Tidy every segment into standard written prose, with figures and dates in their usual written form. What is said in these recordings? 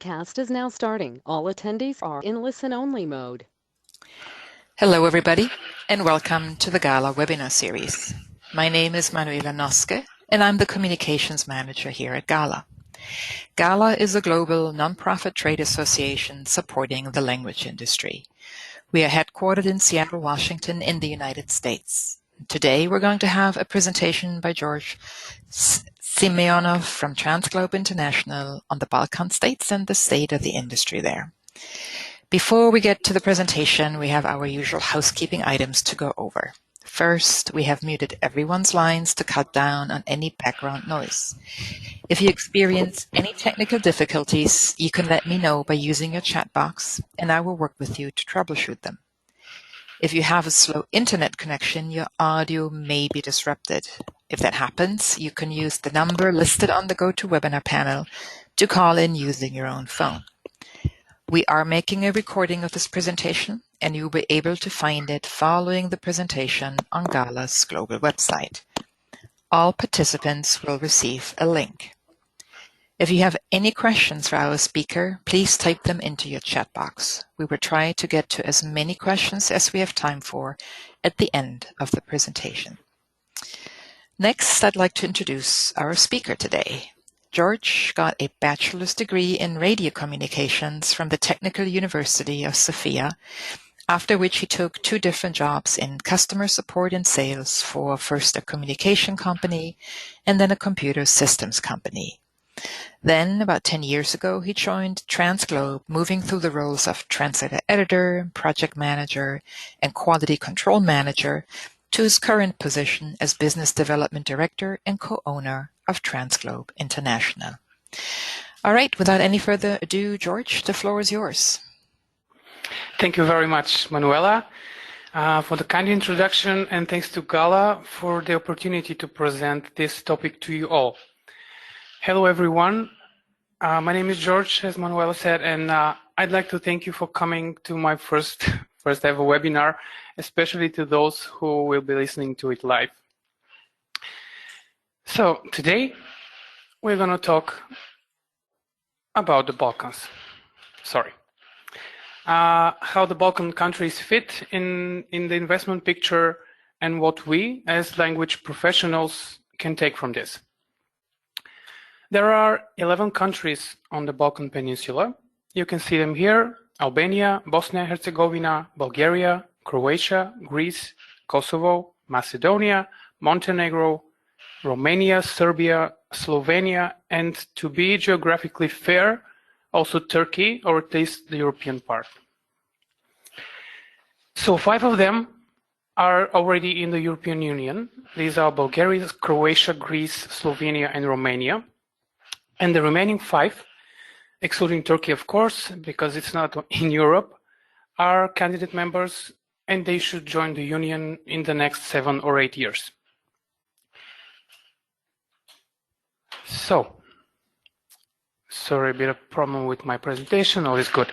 broadcast is now starting. All attendees are in listen-only mode. Hello, everybody, and welcome to the GALA webinar series. My name is Manuela Noske, and I'm the Communications Manager here at GALA. GALA is a global nonprofit trade association supporting the language industry. We are headquartered in Seattle, Washington, in the United States. Today, we're going to have a presentation by George Simeonov from TransGlobe International on the Balkan states and the state of the industry there. Before we get to the presentation, we have our usual housekeeping items to go over. First, we have muted everyone's lines to cut down on any background noise. If you experience any technical difficulties, you can let me know by using your chat box, and I will work with you to troubleshoot them. If you have a slow internet connection, your audio may be disrupted. If that happens, you can use the number listed on the GoToWebinar panel to call in using your own phone. We are making a recording of this presentation, and you'll be able to find it following the presentation on GALA's global website. All participants will receive a link. If you have any questions for our speaker, please type them into your chat box. We will try to get to as many questions as we have time for at the end of the presentation. Next, I'd like to introduce our speaker today. George got a bachelor's degree in radio communications from the Technical University of Sofia, after which he took 2 different jobs in customer support and sales for first a communication company and then a computer systems company. Then, about 10 years ago, he joined TransGlobe, moving through the roles of translator editor, project manager, and quality control manager to his current position as business development director and co-owner of TransGlobe International. All right, without any further ado, George, the floor is yours. Thank you very much, Manuela, for the kind introduction, and thanks to GALA for the opportunity to present this topic to you all. Hello, everyone. My name is George, as Manuela said, and I'd like to thank you for coming to my first ever webinar, especially to those who will be listening to it live. So today we're going to talk about the Balkans. How the Balkan countries fit in the investment picture and what we as language professionals can take from this. There are 11 countries on the Balkan Peninsula. You can see them here: Albania, Bosnia and Herzegovina, Bulgaria, Croatia, Greece, Kosovo, Macedonia, Montenegro, Romania, Serbia, Slovenia, and, to be geographically fair, also Turkey, or at least the European part. So 5 of them are already in the European Union. These are Bulgaria, Croatia, Greece, Slovenia, and Romania. And the remaining 5, excluding Turkey, of course, because it's not in Europe, are candidate members, and they should join the Union in the next 7 or 8 years. So, sorry, a bit of problem with my presentation, all is good.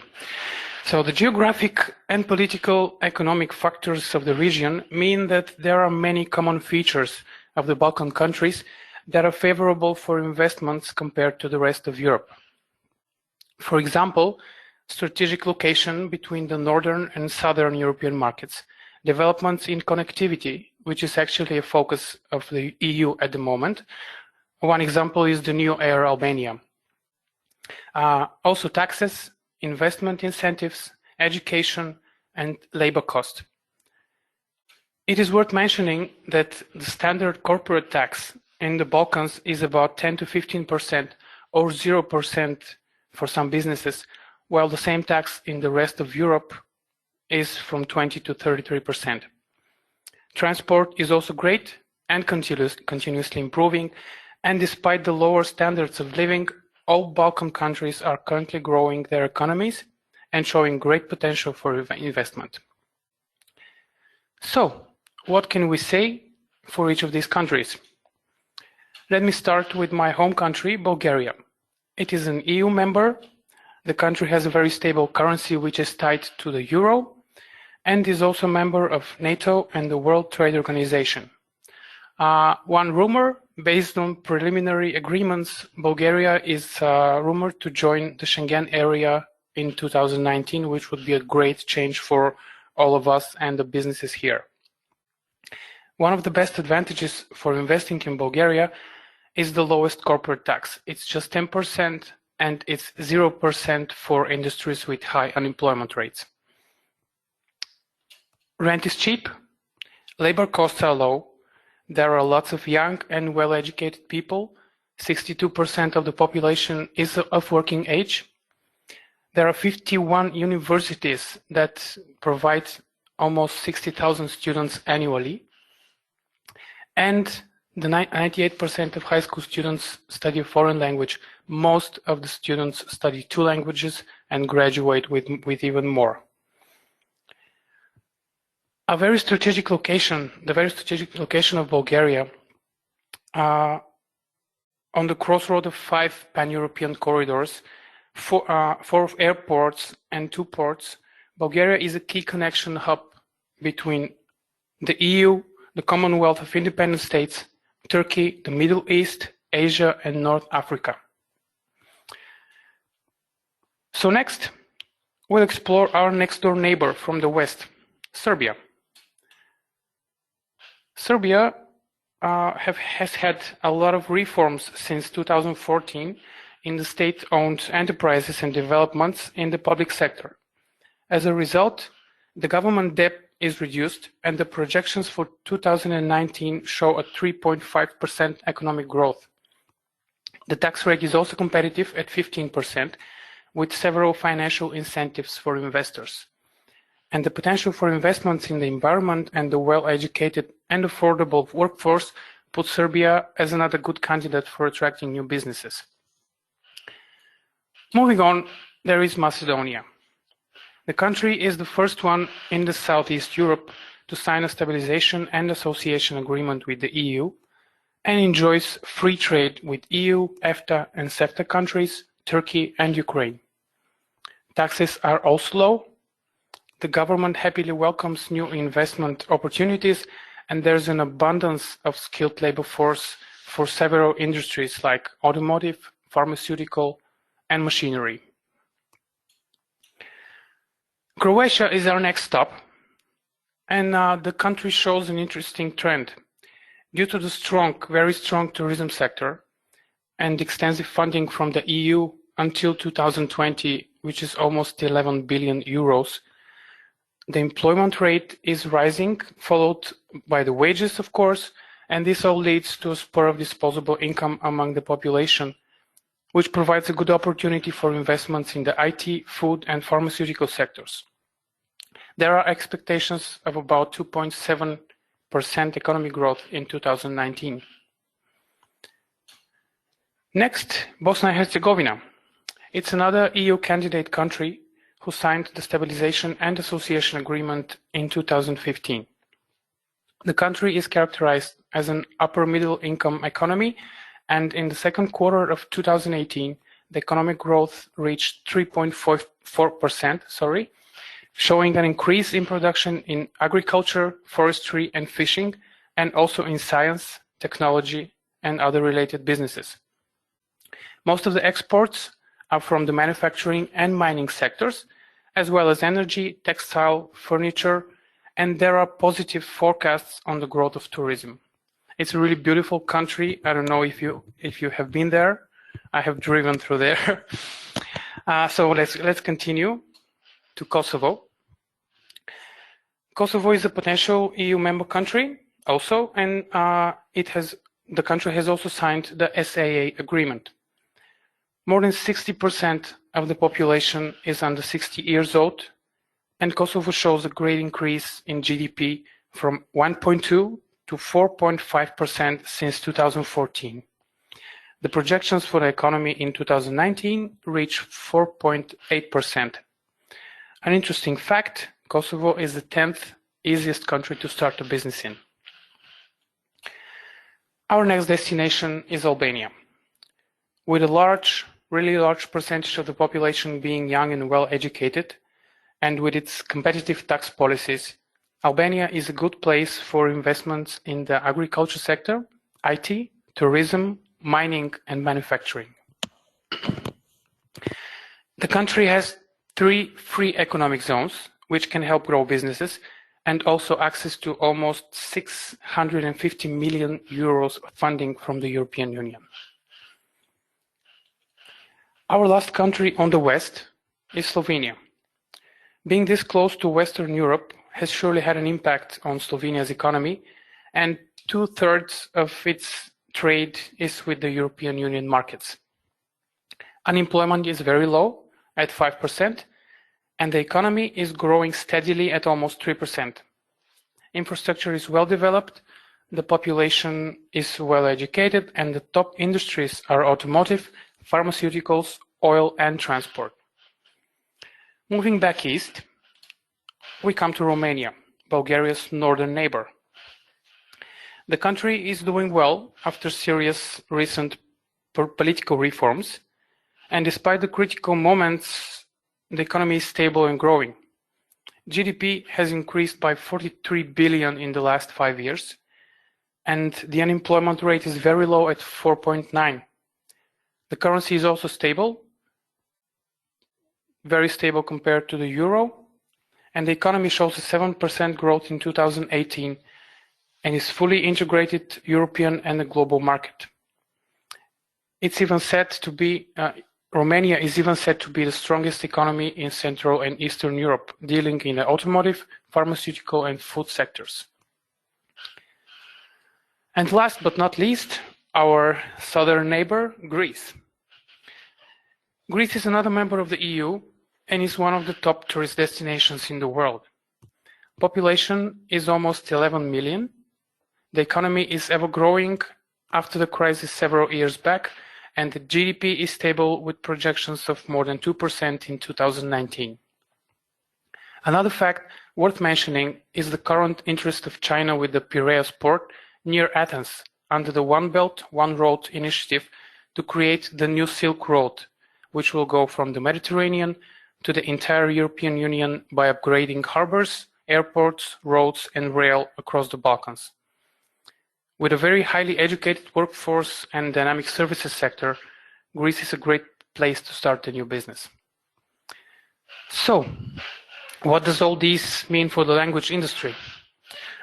So the geographic and political economic factors of the region mean that there are many common features of the Balkan countries that are favorable for investments compared to the rest of Europe. For example, strategic location between the northern and southern European markets, developments in connectivity, which is actually a focus of the EU at the moment. One example is the new Air Albania. Also taxes, investment incentives, education, and labor cost. It is worth mentioning that the standard corporate tax in the Balkans is about 10 to 15% or 0% for some businesses, while the same tax in the rest of Europe is from 20 to 33%. Transport is also great and continuously improving, and despite the lower standards of living, all Balkan countries are currently growing their economies and showing great potential for investment. So, what can we say for each of these countries? Let me start with my home country, Bulgaria. It is an EU member. The country has a very stable currency which is tied to the euro and is also a member of NATO and the World Trade Organization. One rumor based on preliminary agreements, Bulgaria is rumored to join the Schengen area in 2019, which would be a great change for all of us and the businesses here. One of the best advantages for investing in Bulgaria is the lowest corporate tax. It's just 10% and it's 0% for industries with high unemployment rates. Rent is cheap, labor costs are low, there are lots of young and well-educated people, 62% of the population is of working age. There are 51 universities that provide almost 60,000 students annually. And the 98% of high school students study a foreign language. Most of the students study 2 languages and graduate with even more. The very strategic location of Bulgaria, on the crossroad of 5 pan-European corridors, 4 airports and 2 ports, Bulgaria is a key connection hub between the EU, the Commonwealth of Independent States, Turkey, the Middle East, Asia, and North Africa. So next, we'll explore our next door neighbor from the west, Serbia. Serbia has had a lot of reforms since 2014 in the state-owned enterprises and developments in the public sector. As a result, the government debt is reduced and the projections for 2019 show a 3.5% economic growth. The tax rate is also competitive at 15%, with several financial incentives for investors. And the potential for investments in the environment and the well-educated and affordable workforce put Serbia as another good candidate for attracting new businesses. Moving on, there is Macedonia. The country is the first one in the Southeast Europe to sign a stabilization and association agreement with the EU and enjoys free trade with EU, EFTA and CEFTA countries, Turkey and Ukraine. Taxes are also low. The government happily welcomes new investment opportunities and there's an abundance of skilled labor force for several industries like automotive, pharmaceutical and machinery. Croatia is our next stop, and the country shows an interesting trend. Due to the very strong tourism sector and extensive funding from the EU until 2020, which is almost 11 billion euros, the employment rate is rising, followed by the wages, of course, and this all leads to a spur of disposable income among the population, which provides a good opportunity for investments in the IT, food, and pharmaceutical sectors. There are expectations of about 2.7% economic growth in 2019. Next, Bosnia and Herzegovina. It's another EU candidate country who signed the Stabilization and Association Agreement in 2015. The country is characterized as an upper middle income economy, and in the second quarter of 2018, the economic growth reached 3.4%, showing an increase in production in agriculture, forestry and fishing, and also in science, technology and other related businesses. Most of the exports are from the manufacturing and mining sectors, as well as energy, textile, furniture, and there are positive forecasts on the growth of tourism. It's a really beautiful country. I don't know if you have been there. I have driven through there. So let's continue to Kosovo. Kosovo is a potential EU member country also, and the country has also signed the SAA agreement. More than 60% of the population is under 60 years old, and Kosovo shows a great increase in GDP from 1.2 to 4.5% since 2014. The projections for the economy in 2019 reach 4.8%. An interesting fact, Kosovo is the 10th easiest country to start a business in. Our next destination is Albania. With a really large percentage of the population being young and well educated, and with its competitive tax policies, Albania is a good place for investments in the agriculture sector, IT, tourism, mining, and manufacturing. The country has 3 free economic zones, which can help grow businesses, and also access to almost 650 million euros of funding from the European Union. Our last country on the west is Slovenia. Being this close to Western Europe has surely had an impact on Slovenia's economy, and 2/3 of its trade is with the European Union markets. Unemployment is very low at 5%, and the economy is growing steadily at almost 3%. Infrastructure is well developed, the population is well educated, and the top industries are automotive, pharmaceuticals, oil, and transport. Moving back east, we come to Romania, Bulgaria's northern neighbor. The country is doing well after serious recent political reforms, and despite the critical moments, the economy is stable and growing. GDP has increased by 43 billion in the last 5 years, and the unemployment rate is very low at 4.9. The currency is also stable, very stable compared to the euro, and the economy shows a 7% growth in 2018 and is fully integrated European and a global market. It's even said to be Romania is even said to be the strongest economy in Central and Eastern Europe, dealing in the automotive, pharmaceutical, and food sectors. And last but not least, our southern neighbor, Greece. Greece is another member of the EU and is one of the top tourist destinations in the world. Population is almost 11 million. The economy is ever growing after the crisis several years back, and the GDP is stable with projections of more than 2% in 2019. Another fact worth mentioning is the current interest of China with the Piraeus port near Athens under the One Belt, One Road initiative to create the new Silk Road, which will go from the Mediterranean to the entire European Union by upgrading harbors, airports, roads, and rail across the Balkans. With a very highly educated workforce and dynamic services sector, Greece is a great place to start a new business. So, what does all this mean for the language industry?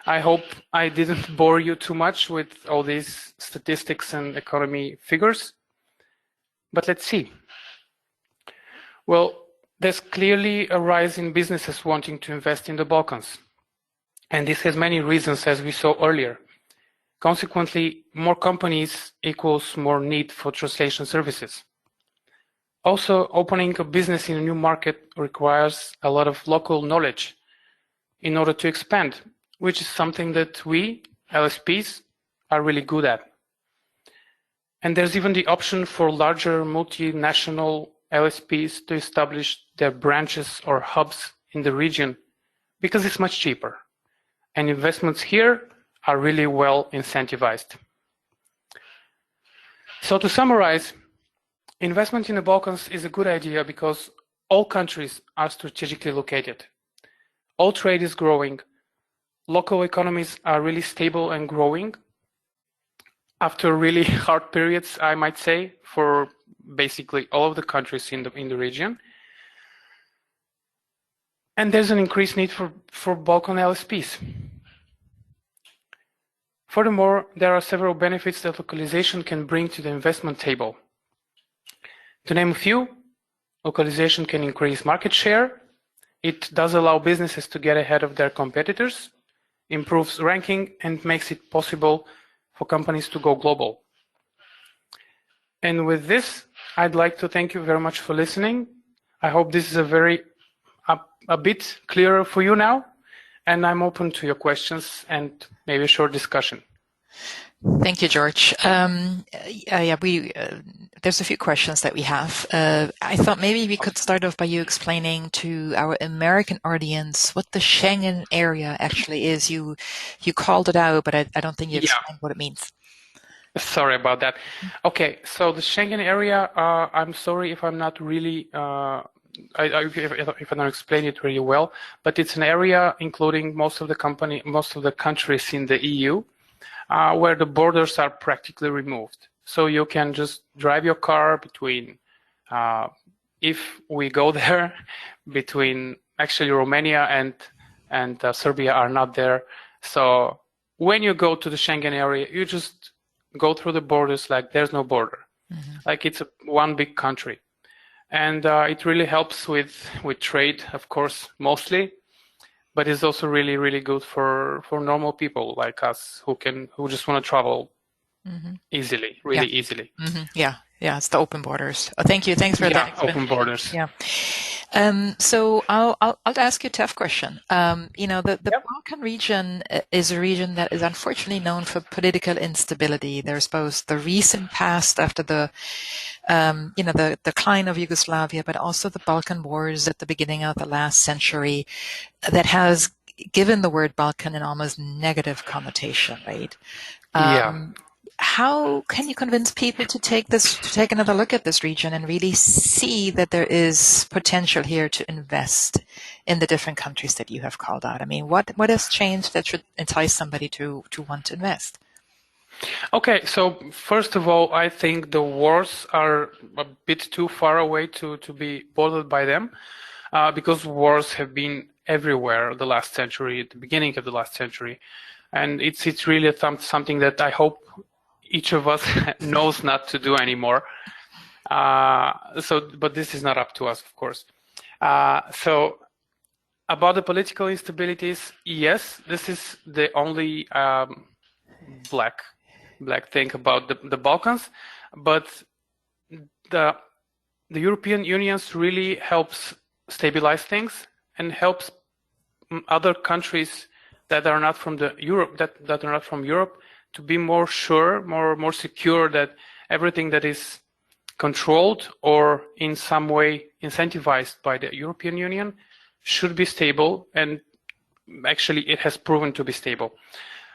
I hope I didn't bore you too much with all these statistics and economy figures, but let's see. Well, there's clearly a rise in businesses wanting to invest in the Balkans, and this has many reasons, as we saw earlier. Consequently, more companies equals more need for translation services. Also, opening a business in a new market requires a lot of local knowledge in order to expand, which is something that we, LSPs, are really good at. And there's even the option for larger multinational LSPs to establish their branches or hubs in the region because it's much cheaper. And investments here are really well incentivized. So to summarize, investment in the Balkans is a good idea because all countries are strategically located. All trade is growing. Local economies are really stable and growing after really hard periods, I might say, for basically all of the countries in the region. And there's an increased need for Balkan LSPs. Furthermore, there are several benefits that localization can bring to the investment table. To name a few, localization can increase market share. It does allow businesses to get ahead of their competitors, improves ranking, and makes it possible for companies to go global. And with this, I'd like to thank you very much for listening. I hope this is a bit clearer for you now, and I'm open to your questions and maybe a short discussion. Thank you, George. There's a few questions that we have. I thought maybe we could start off by you explaining to our American audience what the Schengen area actually is. You called it out, but I don't think you explained what it means. Sorry about that. Okay, so the Schengen area, I'm sorry if I'm not really, if I don't explain it really well, but it's an area including most of the countries in the EU. where the borders are practically removed. So you can just drive your car between, if we go there, between actually Romania and Serbia are not there. So when you go to the Schengen area, you just go through the borders like there's no border, like it's one big country. And it really helps with trade, of course, mostly, but it's also really, really good for normal people like us who just want to travel easily, really easily. Yeah, it's the open borders. Oh, thank you. Thanks for that. Open borders. Yeah. So I'll ask you a tough question. The Balkan region is a region that is unfortunately known for political instability. There's both the recent past after the decline of Yugoslavia, but also the Balkan Wars at the beginning of the last century that has given the word Balkan an almost negative connotation, right? How can you convince people to take another look at this region and really see that there is potential here to invest in the different countries that you have called out? I mean, what has changed that should entice somebody to want to invest? Okay, so first of all, I think the wars are a bit too far away to be bothered by them, because wars have been everywhere the last century, at the beginning of the last century, and it's really something that I hope each of us knows not to do anymore. But this is not up to us, of course. So about the political instabilities, yes, this is the only black thing about the Balkans, but the European Union really helps stabilize things and helps other countries that are not from Europe to be more sure, more secure that everything that is controlled or in some way incentivized by the European Union should be stable, and actually it has proven to be stable.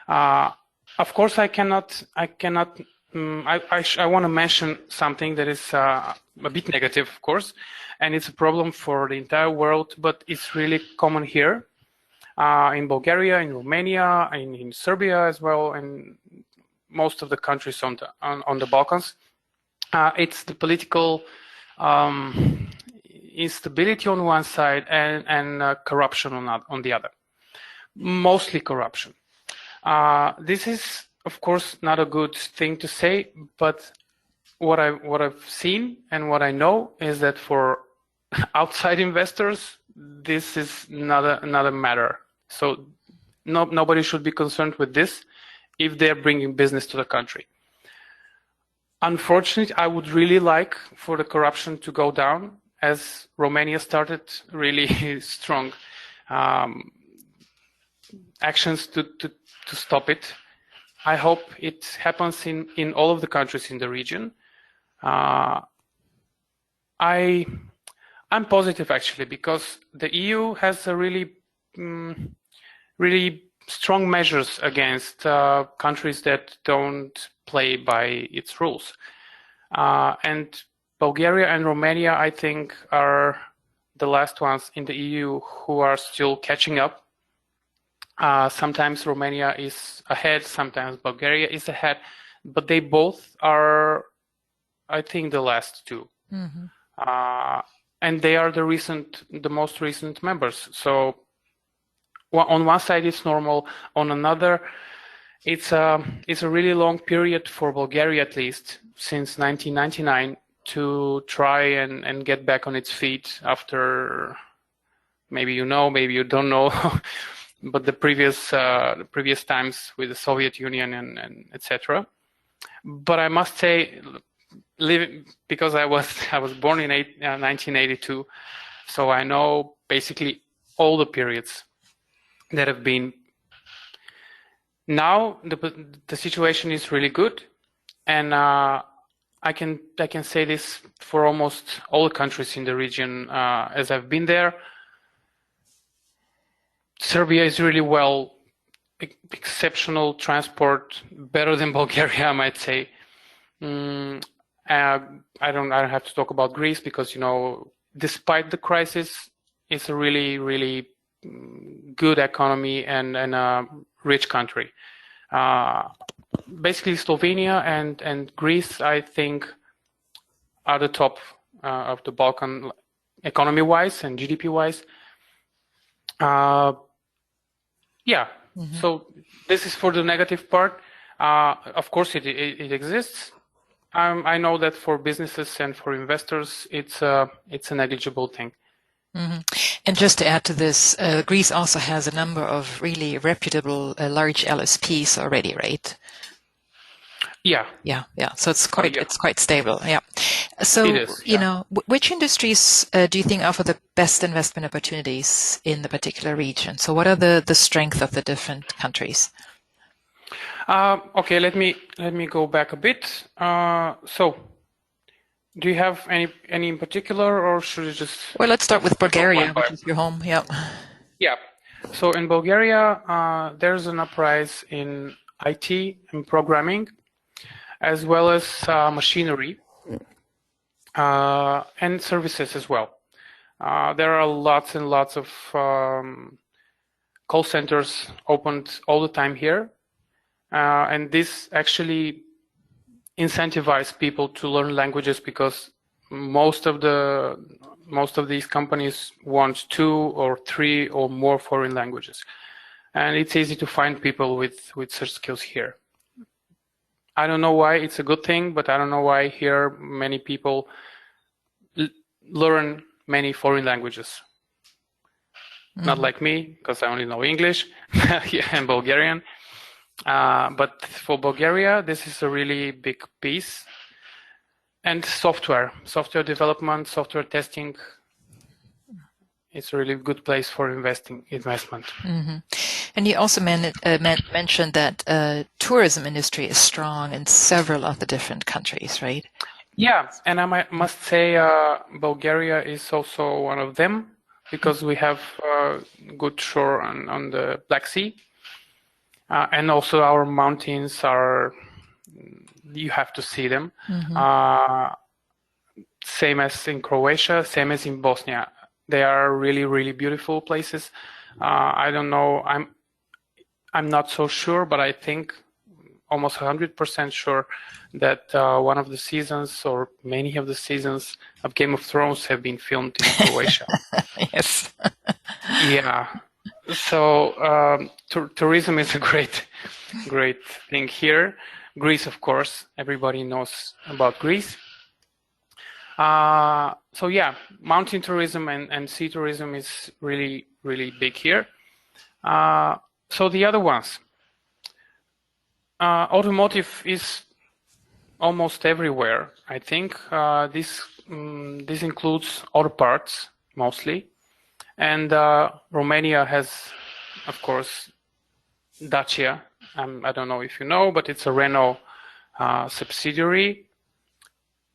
Of course, I want to mention something that is a bit negative, of course, and it's a problem for the entire world, but it's really common here. In Bulgaria, in Romania, in Serbia as well, and most of the countries on the Balkans. It's the political instability on one side and corruption on the other. Mostly corruption. This is, of course, not a good thing to say, but what I've seen and what I know is that for outside investors, this is not a matter. So nobody should be concerned with this if they're bringing business to the country. Unfortunately, I would really like for the corruption to go down, as Romania started really strong actions to stop it. I hope it happens in all of the countries in the region. I'm positive, actually, because the EU has a really strong measures against countries that don't play by its rules. And Bulgaria and Romania, I think, are the last ones in the EU who are still catching up. Sometimes Romania is ahead, sometimes Bulgaria is ahead, but they both are, I think, the last two. And they are the most recent members. So on one side it's normal, on another it's a really long period for Bulgaria, at least since 1999, to try and get back on its feet after, maybe you know, maybe you don't know, but the previous times with the Soviet Union and etc. But I must say, because I was born in 1982, so I know basically all the periods that have been. Now the situation is really good, and I can say this for almost all the countries in the region, as I've been there. Serbia is really well, exceptional transport, better than Bulgaria, I might say. I don't have to talk about Greece because, you know, despite the crisis, it's a really good economy and a rich country. basically Slovenia and Greece, I think, are the top of the Balkan economy-wise and GDP-wise. Yeah, so this is for the negative part. Of course, it exists. I know that for businesses and for investors, it's a negligible thing. And just to add to this, Greece also has a number of really reputable large LSPs already, right? Yeah. So it's quite stable. Yeah. So it is, you know, which industries do you think offer the best investment opportunities in the particular region? So what are the strength of the different countries? Okay, let me go back a bit. So, do you have any in particular, or should I just? Well, let's start with Bulgaria, which is your home. Yeah. Yeah. So in Bulgaria, there's an uprise in IT and programming, as well as machinery and services as well. There are lots and lots of call centers opened all the time here, and this actually incentivizes people to learn languages because most of these companies want 2 or 3 or more foreign languages, and it's easy to find people with such skills here. I don't know why it's a good thing, but I don't know why here many people learn many foreign languages. Not like me, because I only know English and Bulgarian. But for Bulgaria, this is a really big piece. And software development, software testing, it's a really good place for investment. And you also mentioned that tourism industry is strong in several of the different countries, right? Yeah, and I must say Bulgaria is also one of them because we have good shore on the Black Sea. And also our mountains you have to see them. Same as in Croatia, same as in Bosnia. They are really, really beautiful places. I don't know, I'm not so sure, but I think almost 100% sure that one of the seasons or many of the seasons of Game of Thrones have been filmed in Croatia. Yes. Yeah. So tourism is a great thing here. Greece, of course, everybody knows about Greece. So yeah, mountain tourism and sea tourism is really, really big here. So the other ones, automotive is almost everywhere. I think this includes auto parts mostly. And Romania has, of course, Dacia. I don't know if you know, but it's a Renault subsidiary.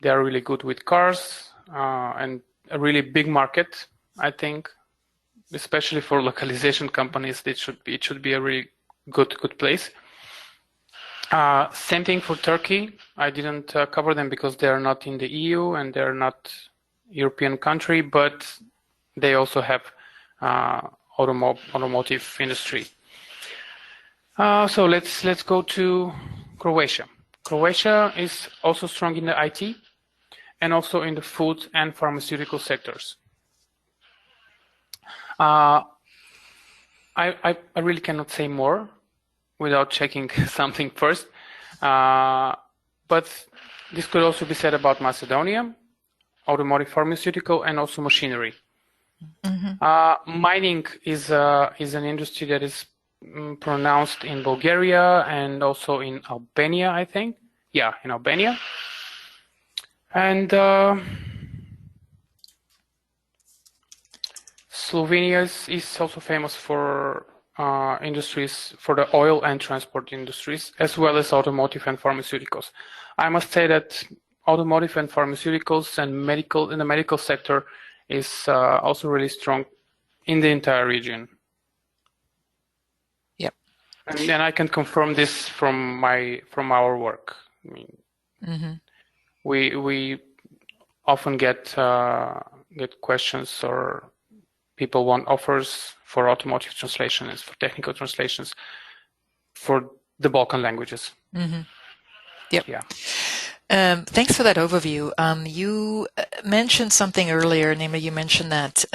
They are really good with cars and a really big market, I think, especially for localization companies. It should be a really good place. Same thing for Turkey. I didn't cover them because they are not in the EU and they're not European country, but they also have automotive industry. So let's go to Croatia. Croatia is also strong in the IT and also in the food and pharmaceutical sectors. I really cannot say more without checking something first. But this could also be said about Macedonia, automotive, pharmaceutical, and also machinery. Mining is an industry that is pronounced in Bulgaria and also in Albania, I think. Yeah, in Albania. And Slovenia is also famous for industries, for the oil and transport industries, as well as automotive and pharmaceuticals. I must say that automotive and pharmaceuticals and in the medical sector is also really strong in the entire region. Yep. And then I can confirm this from our work. I mean, we often get questions or people want offers for automotive translations, for technical translations, for the Balkan languages. Mm-hmm. Yep. Yeah. Thanks for that overview. You mentioned something earlier, namely you mentioned that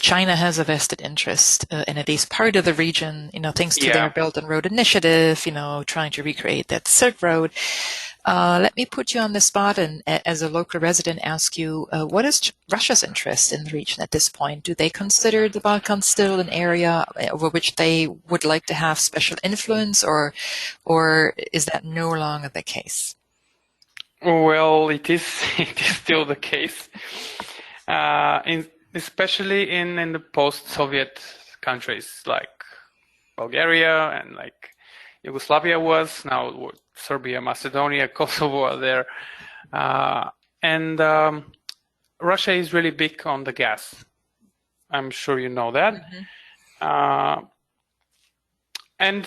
China has a vested interest in at least part of the region, thanks to their Yeah. Belt and Road Initiative, trying to recreate that Silk Road. Let me put you on the spot and, as a local resident, ask you, what is Russia's interest in the region at this point? Do they consider the Balkans still an area over which they would like to have special influence, or is that no longer the case? Well, it is it is still the case, especially in the post-Soviet countries like Bulgaria and like Yugoslavia was, now Serbia, Macedonia, Kosovo are there, and Russia is really big on the gas. I'm sure you know that, and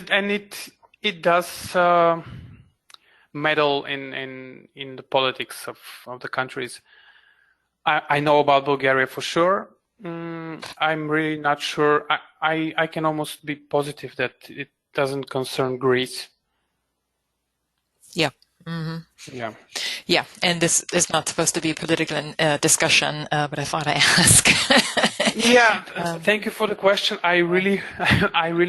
it does meddle in the politics of the countries. I know about Bulgaria for sure. I'm really not sure. I can almost be positive that it doesn't concern Greece. Yeah. Mm-hmm. Yeah. Yeah, and this is not supposed to be a political discussion, but I thought I'd ask. Yeah, thank you for the question. I really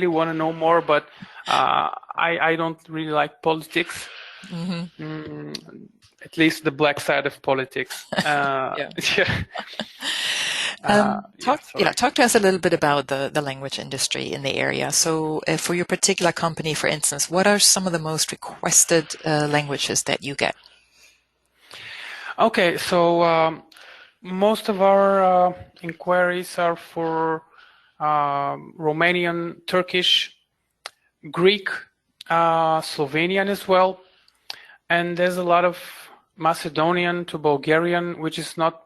want to know more, but I don't really like politics. Mm-hmm. At least the black side of politics. Yeah. Yeah. Talk to us a little bit about the language industry in the area. So for your particular company, for instance, what are some of the most requested languages that you get? Okay, so most of our inquiries are for Romanian, Turkish, Greek, Slovenian as well. And there's a lot of Macedonian to Bulgarian, which is not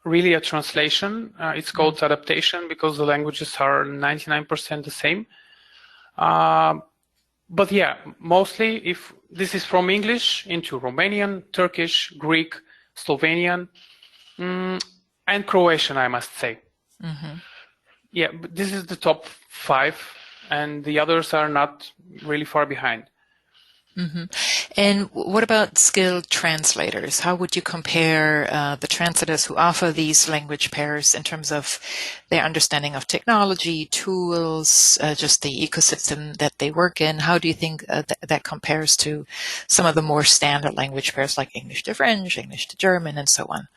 really a translation. It's called adaptation because the languages are 99% the same. But yeah, mostly if this is from English into Romanian, Turkish, Greek, Slovenian, and Croatian, I must say. Mm-hmm. Yeah, but this is the top 5, and the others are not really far behind. Mm-hmm. And what about skilled translators? How would you compare the translators who offer these language pairs in terms of their understanding of technology, tools, just the ecosystem that they work in? How do you think that compares to some of the more standard language pairs like English to French, English to German, and so on?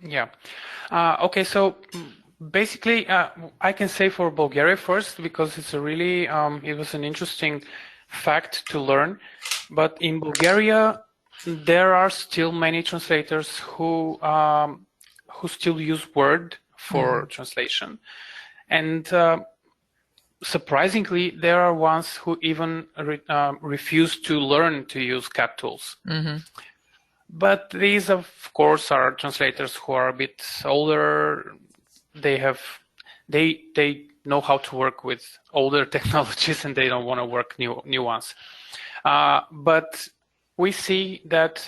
Yeah. Okay, so basically, I can say for Bulgaria first because it's a really, it was an interesting fact to learn. But in Bulgaria, there are still many translators who still use Word for translation, and surprisingly, there are ones who even refuse to learn to use CAT tools. Mm-hmm. But these, of course, are translators who are a bit older. They know how to work with older technologies, and they don't want to work new ones. But we see that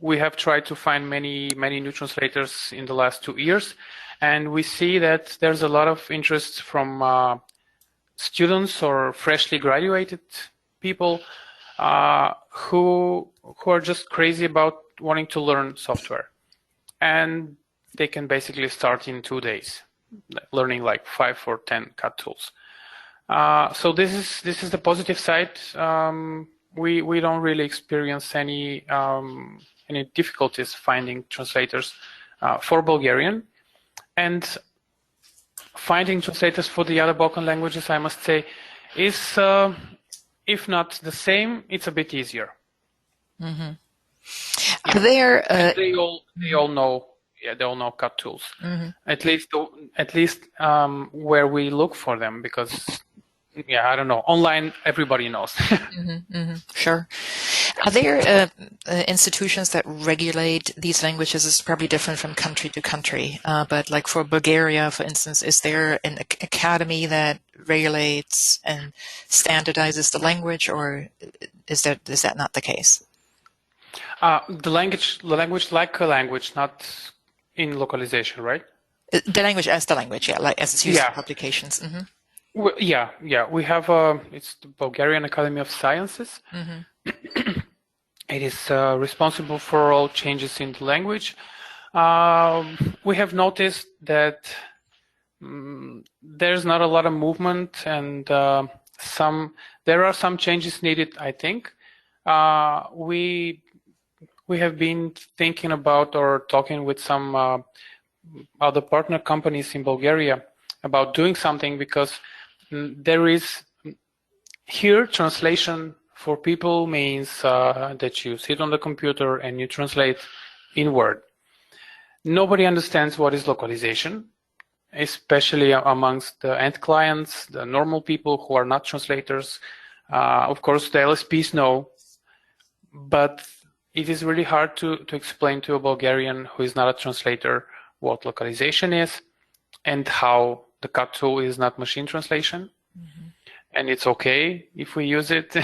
we have tried to find many new translators in the last 2 years, and we see that there's a lot of interest from students or freshly graduated people who are just crazy about wanting to learn software, and they can basically start in 2 days, learning like 5 or 10 CAT tools. So this is the positive side. We don't really experience any difficulties finding translators for Bulgarian, and finding translators for the other Balkan languages, I must say, is if not the same, it's a bit easier. Mm-hmm. Are there? They all know. Yeah, they all know CAT tools. Mm-hmm. At least where we look for them, because yeah, I don't know. Online, everybody knows. Mm-hmm, mm-hmm. Sure. Are there institutions that regulate these languages? It's probably different from country to country. But like for Bulgaria, for instance, is there an academy that regulates and standardizes the language, or is that not the case? The language like a language, not in localization, right? The language as the language, yeah, like as it's used in publications. Mm-hmm. Well, yeah, we have it's the Bulgarian Academy of Sciences. It is responsible for all changes in the language. We have noticed that there's not a lot of movement, and there are some changes needed, I think. We have been thinking about or talking with some other partner companies in Bulgaria about doing something, because there is here translation for people means that you sit on the computer and you translate in Word. Nobody understands what is localization, especially amongst the end clients, the normal people who are not translators. Of course, the LSPs know, but it is really hard to explain to a Bulgarian who is not a translator what localization is and how the cut tool is not machine translation. And it's okay if we use it.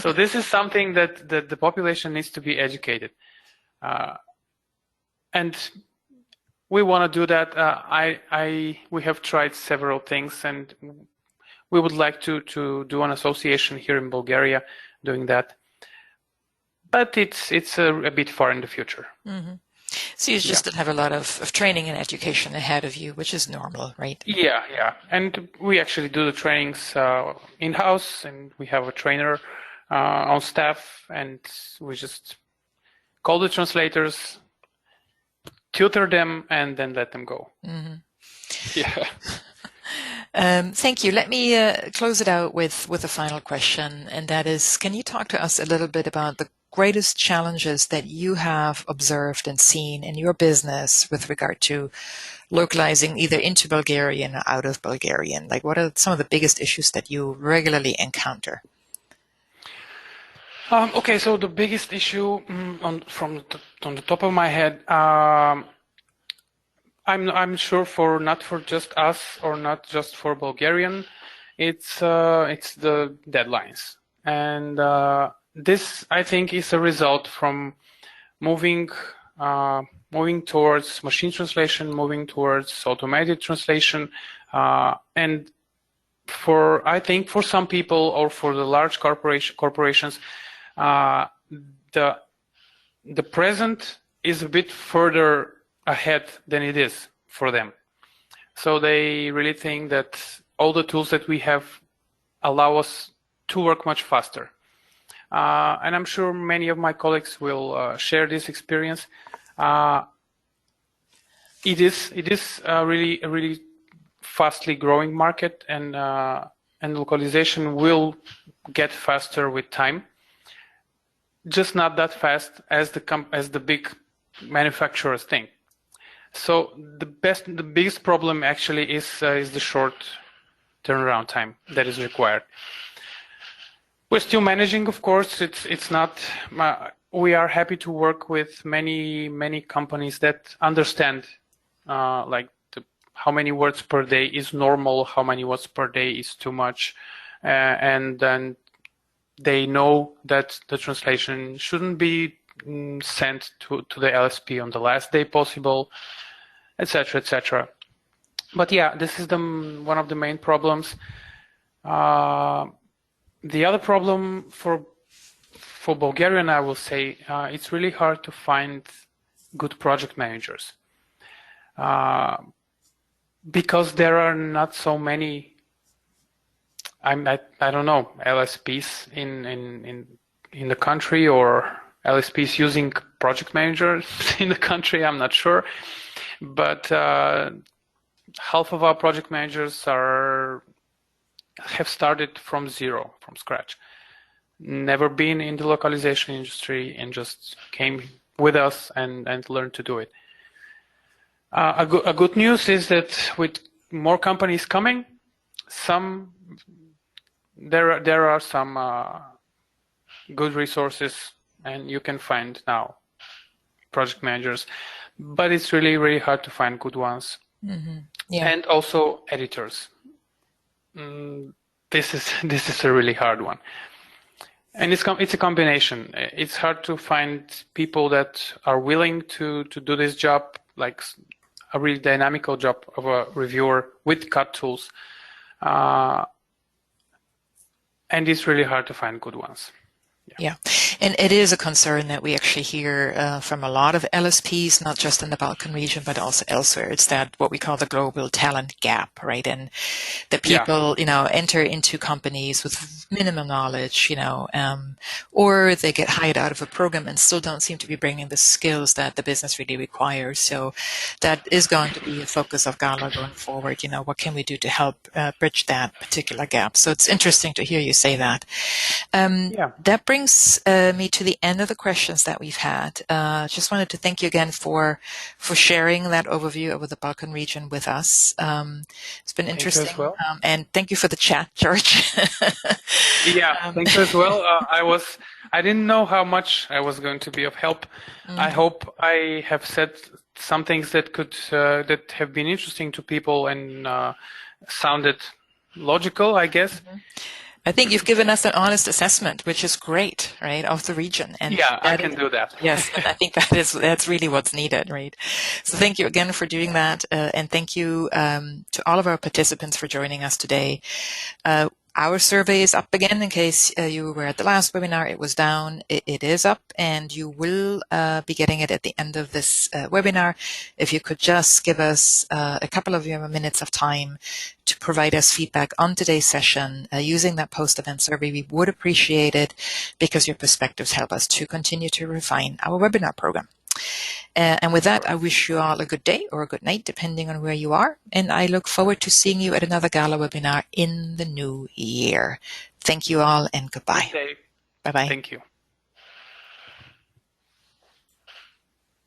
So this is something that the population needs to be educated. And we want to do that. We have tried several things, and we would like to do an association here in Bulgaria doing that. But it's a bit far in the future. So you just didn't have a lot of training and education ahead of you, which is normal, right? Yeah. And we actually do the trainings in-house, and we have a trainer on staff, and we just call the translators, tutor them, and then let them go. Yeah. Thank you. Let me close it out with a final question, and that is, can you talk to us a little bit about the greatest challenges that you have observed and seen in your business with regard to localizing either into Bulgarian or out of Bulgarian? Like, what are some of the biggest issues that you regularly encounter? Okay, so the biggest issue on the top of my head, I'm sure not for just us or not just for Bulgarian, it's the deadlines, and this, I think, is a result from moving towards machine translation, moving towards automated translation, and I think for some people or for the large corporations, the present is a bit further ahead than it is for them. So they really think that all the tools that we have allow us to work much faster. And I'm sure many of my colleagues will share this experience. It is a really fastly growing market, and localization will get faster with time. Just not that fast as the big manufacturers think. So the biggest problem actually is the short turnaround time that is required. We're still managing, of course. It's not. We are happy to work with many companies that understand, how many words per day is normal, how many words per day is too much, and then they know that the translation shouldn't be sent to the LSP on the last day possible, etc., etc. But yeah, this is one of the main problems. The other problem for Bulgarian, I will say, it's really hard to find good project managers because there are not so many. I don't know, LSPs in the country, or LSPs using project managers in the country. I'm not sure, but half of our project managers have started from zero, from scratch, never been in the localization industry, and just came with us and learned to do it. A good news is that with more companies coming, there are some good resources, and you can find now project managers, but it's really hard to find good ones. Yeah. And also editors. This is a really hard one, and it's a combination. It's hard to find people that are willing to do this job. Like, a really dynamical job of a reviewer with CAD tools. And it's really hard to find good ones. Yeah, and it is a concern that we actually hear from a lot of LSPs, not just in the Balkan region, but also elsewhere. It's that what we call the global talent gap, right? And that people, enter into companies with minimum knowledge, or they get hired out of a program and still don't seem to be bringing the skills that the business really requires. So that is going to be a focus of GALA going forward. What can we do to help bridge that particular gap? So it's interesting to hear you say that. That brings me to the end of the questions that we've had. Just wanted to thank you again for sharing that overview over the Balkan region with us. It's been interesting. Thank you as well. And thank you for the chat, George. Thanks as well. I didn't know how much I was going to be of help. I hope I have said some things that could that have been interesting to people and sounded logical, I guess. I think you've given us an honest assessment, which is great, right, of the region. And I can do that. Yes, and I think that's really what's needed, right? So thank you again for doing that, and thank you to all of our participants for joining us today. Our survey is up again in case you were at the last webinar. It was down. It is up, and you will be getting it at the end of this webinar. If you could just give us a couple of your minutes of time to provide us feedback on today's session using that post-event survey, we would appreciate it because your perspectives help us to continue to refine our webinar program. And with that, I wish you all a good day or a good night, depending on where you are. And I look forward to seeing you at another GALA webinar in the new year. Thank you all and goodbye. Good day. Bye-bye. Thank you.